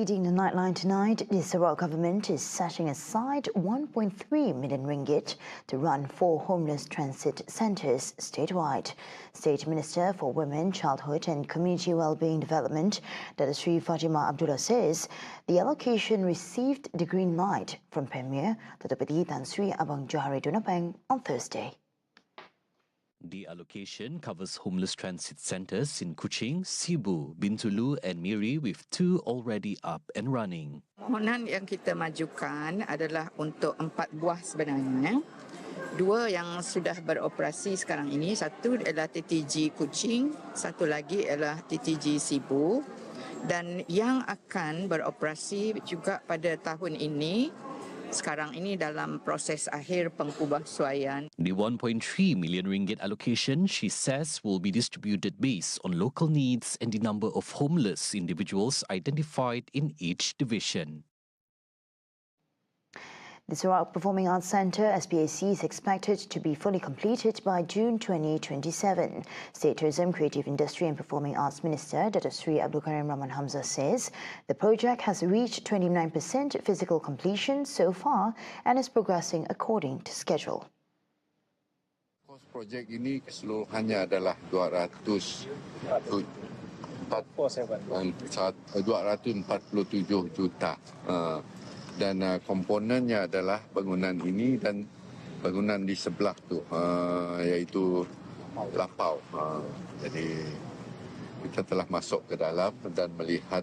Leading the Nightline tonight, the Sarawak government is setting aside 1.3 million ringgit to run 4 homeless transit centres statewide. State Minister for Women, Childhood and Community Wellbeing Development, Dr. Sri Fatimah Abdullah says the allocation received the green light from Premier Dr. Peti Tan Sri Abang Johari Dunapang on Thursday. The allocation covers homeless transit centres in Kuching, Sibu, Bintulu and Miri with 2 already up and running. Permohonan yang kita majukan adalah untuk 4 buah sebenarnya. 2 yang sudah beroperasi sekarang ini, satu adalah TTG Kuching, satu lagi adalah TTG Sibu. Dan yang akan beroperasi juga pada tahun ini, sekarang ini dalam proses akhir pengubahsuaian. The 1.3 million ringgit allocation, she says, will be distributed based on local needs and the number of homeless individuals identified in each division. The Sarawak Performing Arts Centre, SPAC, is expected to be fully completed by June 2027. State Tourism, Creative Industry and Performing Arts Minister Dr. Sri Abdul Karim Rahman Hamzah says the project has reached 29% physical completion so far and is progressing according to schedule. Projek ini keseluruhannya adalah 247 juta. Dan komponennya adalah bangunan ini dan bangunan di sebelah tu, iaitu lapau. Jadi kita telah masuk ke dalam dan melihat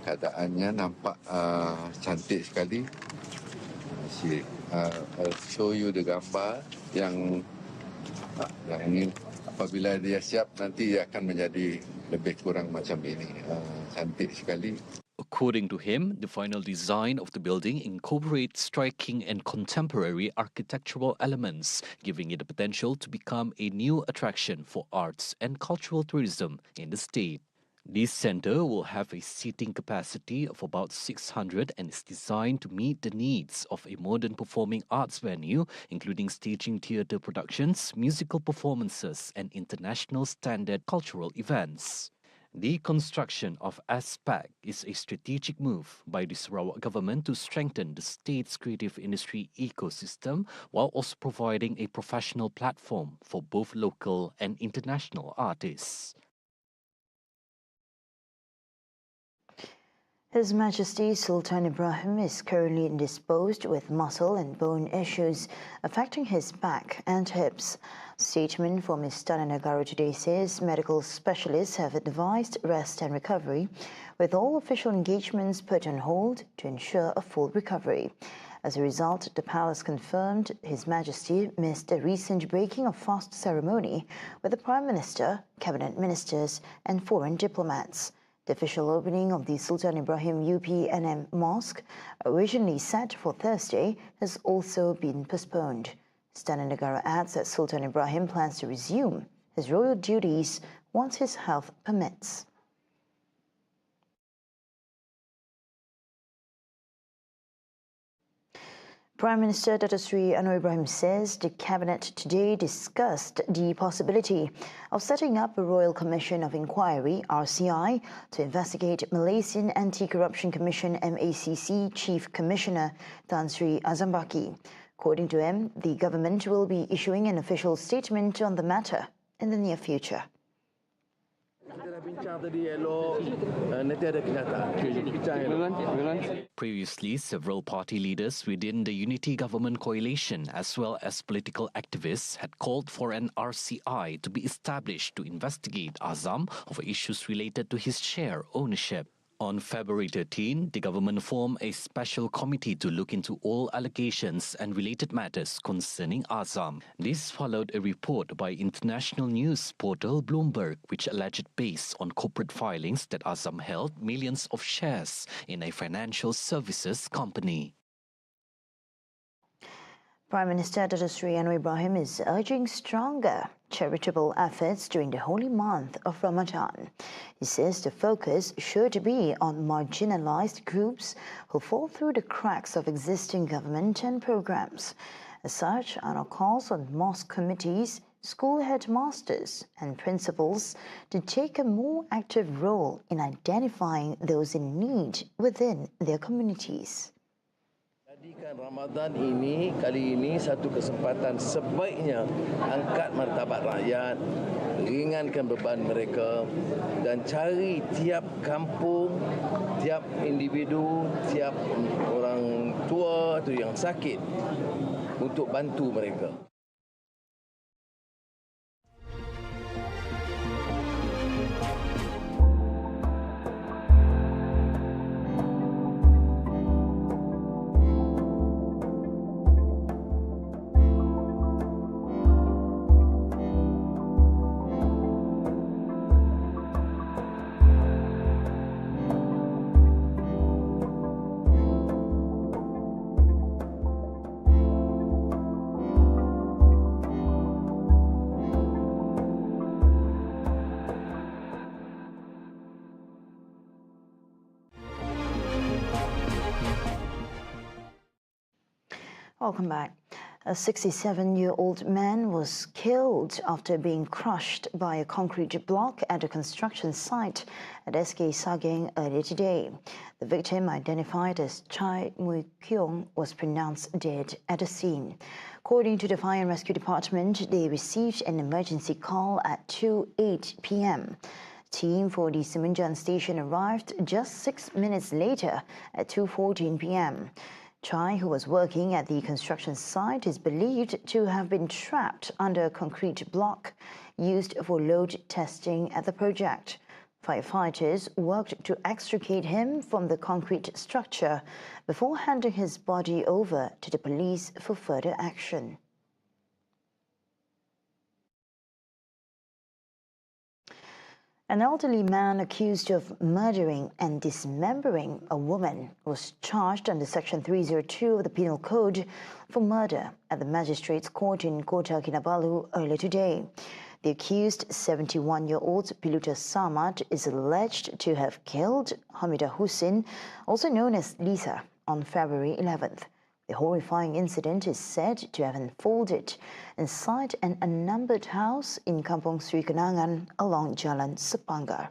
keadaannya nampak cantik sekali. I'll show you the gambar yang ini apabila dia siap nanti dia akan menjadi lebih kurang macam ini. Cantik sekali. According to him, the final design of the building incorporates striking and contemporary architectural elements, giving it the potential to become a new attraction for arts and cultural tourism in the state. This centre will have a seating capacity of about 600 and is designed to meet the needs of a modern performing arts venue, including staging theatre productions, musical performances and international standard cultural events. The construction of SPAC is a strategic move by the Sarawak government to strengthen the state's creative industry ecosystem while also providing a professional platform for both local and international artists. His Majesty Sultan Ibrahim is currently indisposed with muscle and bone issues affecting his back and hips. Statement from Istana Negara today says medical specialists have advised rest and recovery, with all official engagements put on hold to ensure a full recovery. As a result, the palace confirmed His Majesty missed a recent breaking of fast ceremony with the Prime Minister, cabinet ministers and foreign diplomats. The official opening of the Sultan Ibrahim UPNM Mosque, originally set for Thursday, has also been postponed. Istana Negara adds that Sultan Ibrahim plans to resume his royal duties once his health permits. Prime Minister Dr. Sri Anwar Ibrahim says the Cabinet today discussed the possibility of setting up a Royal Commission of Inquiry, RCI, to investigate Malaysian Anti-Corruption Commission MACC Chief Commissioner Tan Sri Azambaki. According to him, the government will be issuing an official statement on the matter in the near future. Previously, several party leaders within the Unity Government coalition as well as political activists had called for an RCI to be established to investigate Azam over issues related to his share ownership. On February 13, the government formed a special committee to look into all allegations and related matters concerning Azam. This followed a report by international news portal Bloomberg, which alleged based on corporate filings that Azam held millions of shares in a financial services company. Prime Minister Dr. Sri Anwar Ibrahim is urging stronger charitable efforts during the holy month of Ramadan. He says the focus should be on marginalized groups who fall through the cracks of existing government and programs. As such, Anwar calls on mosque committees, school headmasters and principals to take a more active role in identifying those in need within their communities. Jadikan Ramadan ini kali ini satu kesempatan sebaiknya angkat martabat rakyat, ringankan beban mereka dan cari tiap kampung, tiap individu, tiap orang tua atau yang sakit untuk bantu mereka. Welcome back. A 67-year-old man was killed after being crushed by a concrete block at a construction site at SK Sageng earlier today. The victim, identified as Chai Mui Kyung, was pronounced dead at the scene. According to the Fire and Rescue Department, they received an emergency call at 2:08 p.m. Team for the Semenjan station arrived just 6 minutes later at 2:14 p.m. Chai, who was working at the construction site, is believed to have been trapped under a concrete block used for load testing at the project. Firefighters worked to extricate him from the concrete structure before handing his body over to the police for further action. An elderly man accused of murdering and dismembering a woman was charged under Section 302 of the Penal Code for murder at the Magistrates' Court in Kota Kinabalu earlier today. The accused, 71-year-old Piluta Samad, is alleged to have killed Hamida Hussein, also known as Lisa, on February 11th. The horrifying incident is said to have unfolded inside an unnumbered house in Kampong Sri Kenangan along Jalan Sepanggar.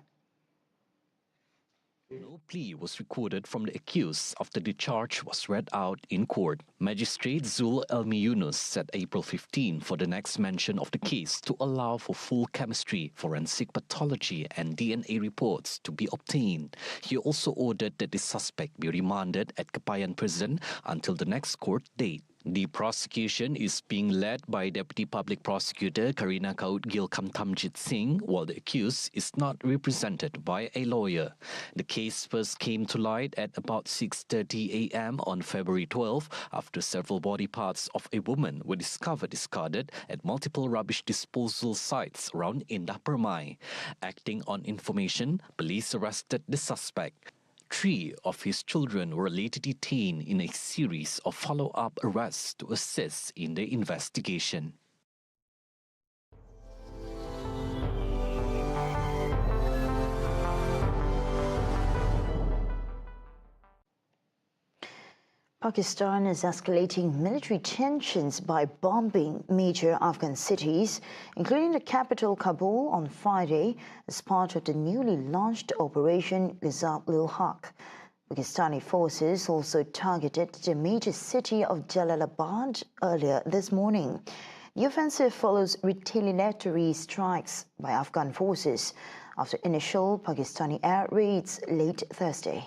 No plea was recorded from the accused after the charge was read out in court. Magistrate Zul Elmi Yunus set April 15 for the next mention of the case to allow for full chemistry, forensic pathology and DNA reports to be obtained. He also ordered that the suspect be remanded at Kepayan Prison until the next court date. The prosecution is being led by Deputy Public Prosecutor Karina Kaut Gil Kamtamjit Singh, while the accused is not represented by a lawyer. The case first came to light at about 6:30 a.m. on February 12 after several body parts of a woman were discovered discarded at multiple rubbish disposal sites around Indah Permai. Acting on information, police arrested the suspect. 3 of his children were later detained in a series of follow-up arrests to assist in the investigation. Pakistan is escalating military tensions by bombing major Afghan cities, including the capital Kabul, on Friday as part of the newly launched Operation Ghazab-ul-Haq. Pakistani forces also targeted the major city of Jalalabad earlier this morning. The offensive follows retaliatory strikes by Afghan forces after initial Pakistani air raids late Thursday.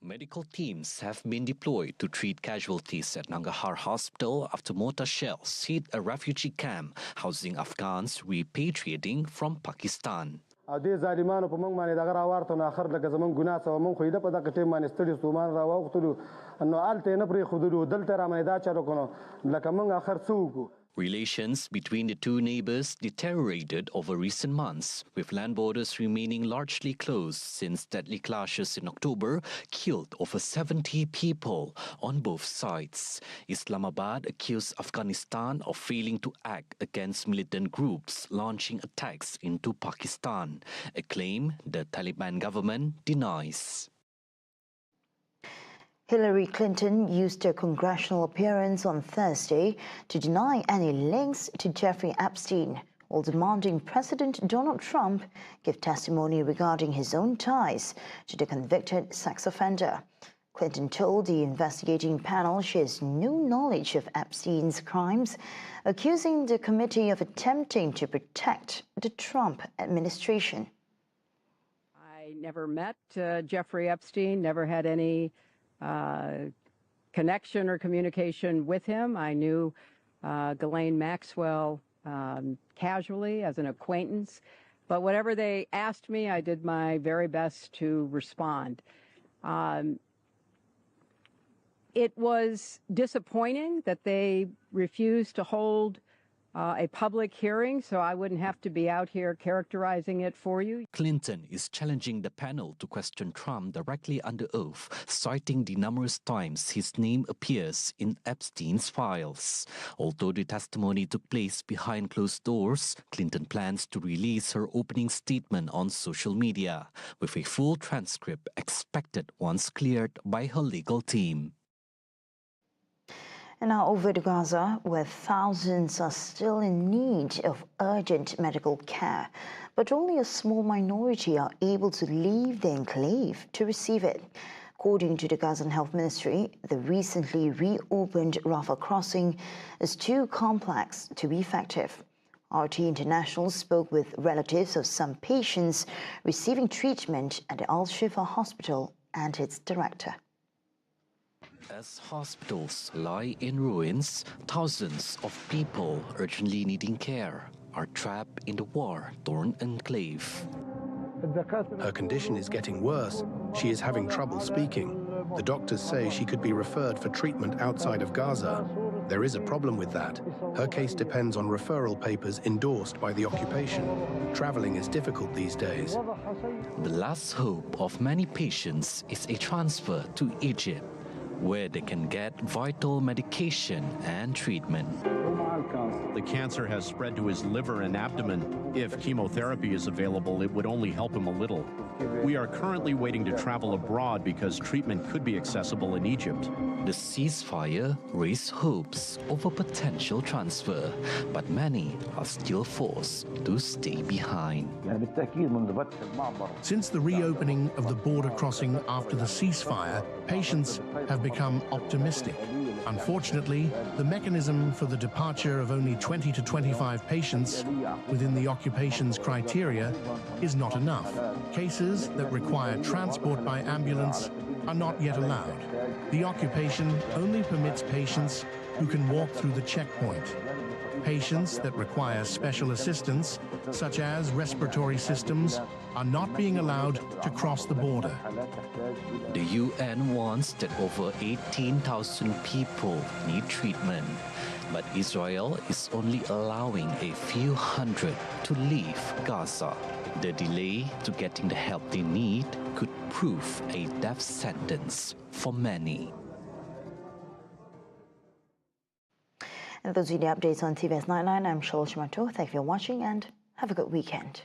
Medical teams have been deployed to treat casualties at Nangarhar Hospital after mortar shells hit a refugee camp housing Afghans repatriating from Pakistan. دې ظالمانو په موږ باندې دغه راوارته نو اخر لکه زمونږ ګناه سوه موږ خو یې ده په دغه ټیم باندې ستړي ستومان راواوښتلو نو هلته یې نه پرېښودلو دلته را باندې دا چارو کړو لکه موږ اخر څه وکړو. Relations between the two neighbors deteriorated over recent months, with land borders remaining largely closed since deadly clashes in October killed over 70 people on both sides. Islamabad accused Afghanistan of failing to act against militant groups launching attacks into Pakistan, a claim the Taliban government denies. Hillary Clinton used her congressional appearance on Thursday to deny any links to Jeffrey Epstein, while demanding President Donald Trump give testimony regarding his own ties to the convicted sex offender. Clinton told the investigating panel she has no knowledge of Epstein's crimes, accusing the committee of attempting to protect the Trump administration. I never met Jeffrey Epstein, never had any connection or communication with him. I knew Ghislaine Maxwell casually as an acquaintance, but whatever they asked me, I did my very best to respond. It was disappointing that they refused to hold a public hearing, so I wouldn't have to be out here characterizing it for you. Clinton is challenging the panel to question Trump directly under oath, citing the numerous times his name appears in Epstein's files. Although the testimony took place behind closed doors, Clinton plans to release her opening statement on social media, with a full transcript expected once cleared by her legal team. And now over to Gaza, where thousands are still in need of urgent medical care, but only a small minority are able to leave the enclave to receive it. According to the Gazan Health Ministry, the recently reopened Rafah crossing is too complex to be effective. RT International spoke with relatives of some patients receiving treatment at the Al-Shifa Hospital and its director. As hospitals lie in ruins, thousands of people urgently needing care are trapped in the war-torn enclave. Her condition is getting worse. She is having trouble speaking. The doctors say she could be referred for treatment outside of Gaza. There is a problem with that. Her case depends on referral papers endorsed by the occupation. Traveling is difficult these days. The last hope of many patients is a transfer to Egypt, where they can get vital medication and treatment. The cancer has spread to his liver and abdomen. If chemotherapy is available, it would only help him a little. We are currently waiting to travel abroad because treatment could be accessible in Egypt. The ceasefire raised hopes of a potential transfer, but many are still forced to stay behind. Since the reopening of the border crossing after the ceasefire, patients have become optimistic. Unfortunately, the mechanism for the departure of only 20 to 25 patients within the occupation's criteria is not enough. Cases that require transport by ambulance are not yet allowed. The occupation only permits patients who can walk through the checkpoint. Patients that require special assistance, such as respiratory systems, are not being allowed to cross the border. The UN warns that over 18,000 people need treatment, but Israel is only allowing a few hundred to leave Gaza. The delay to getting the help they need could prove a death sentence for many. And those are the updates on TVS Nightline. I'm Shol Shimato. Thank you for watching and have a good weekend.